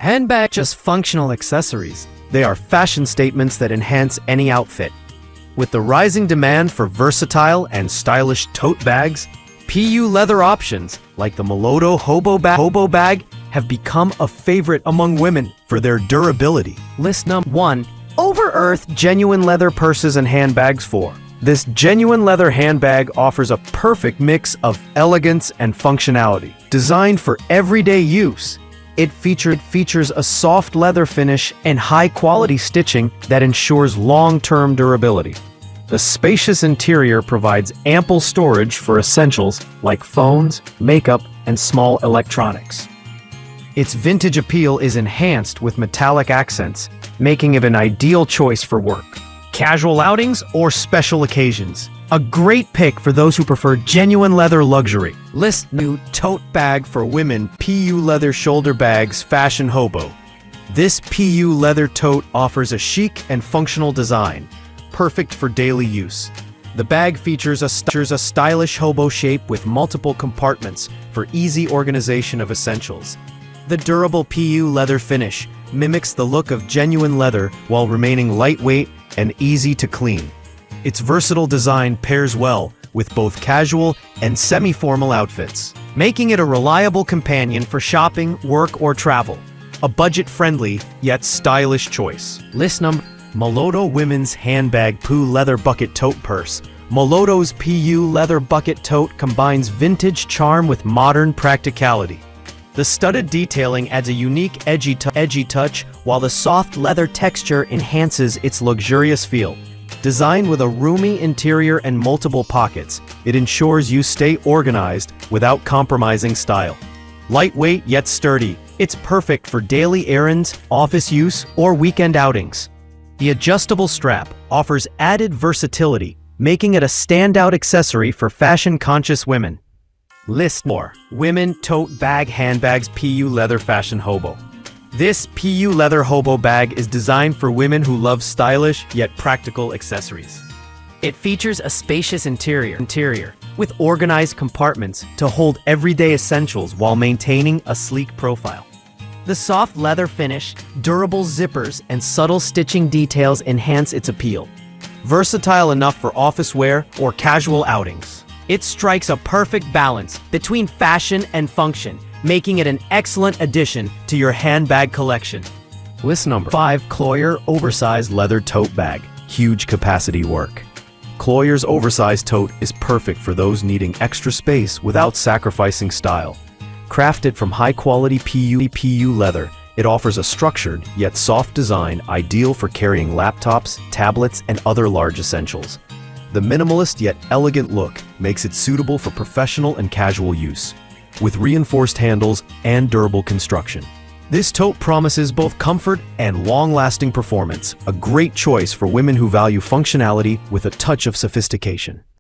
Handbag just functional accessories. They are fashion statements that enhance any outfit. With the rising demand for versatile and stylish tote bags, PU leather options like the Molodo Hobo bag have become a favorite among women for their durability. List number 1. Over-Earth Genuine Leather Purses and Handbags 4. This genuine leather handbag offers a perfect mix of elegance and functionality. Designed for everyday use, it features a soft leather finish and high-quality stitching that ensures long-term durability. The spacious interior provides ample storage for essentials like phones, makeup, and small electronics. Its vintage appeal is enhanced with metallic accents, making it an ideal choice for work, casual outings, or special occasions. A great pick for those who prefer genuine leather luxury. List new tote bag for women. PU leather shoulder bags fashion Hobo. This PU leather tote offers a chic and functional design, perfect for daily use. The bag features a stylish hobo shape with multiple compartments for easy organization of essentials. The durable PU leather finish mimics the look of genuine leather while remaining lightweight and easy to clean. Its versatile design pairs well with both casual and semi-formal outfits, making it a reliable companion for shopping, work, or travel. A budget-friendly yet stylish choice. List number: Molodo Women's Handbag PU Leather Bucket Tote Purse. Molodo's PU Leather Bucket Tote combines vintage charm with modern practicality. The studded detailing adds a unique edgy touch, while the soft leather texture enhances its luxurious feel. Designed with a roomy interior and multiple pockets, it ensures you stay organized without compromising style. Lightweight yet sturdy, it's perfect for daily errands, office use, or weekend outings. The adjustable strap offers added versatility, making it a standout accessory for fashion-conscious women. List more. Women Tote Bag Handbags PU Leather Fashion Hobo. This PU leather hobo bag is designed for women who love stylish yet practical accessories. It features a spacious interior with organized compartments to hold everyday essentials while maintaining a sleek profile. The soft leather finish, durable zippers, and subtle stitching details enhance its appeal. Versatile enough for office wear or casual outings, it strikes a perfect balance between fashion and function, making it an excellent addition to your handbag collection. List number 5. Cloyer Oversized Leather Tote Bag. Huge capacity work. Cloyer's oversized tote is perfect for those needing extra space without sacrificing style. Crafted from high-quality PU leather, it offers a structured yet soft design ideal for carrying laptops, tablets, and other large essentials. The minimalist yet elegant look makes it suitable for professional and casual use, with reinforced handles and durable construction. This tote promises both comfort and long-lasting performance, a great choice for women who value functionality with a touch of sophistication.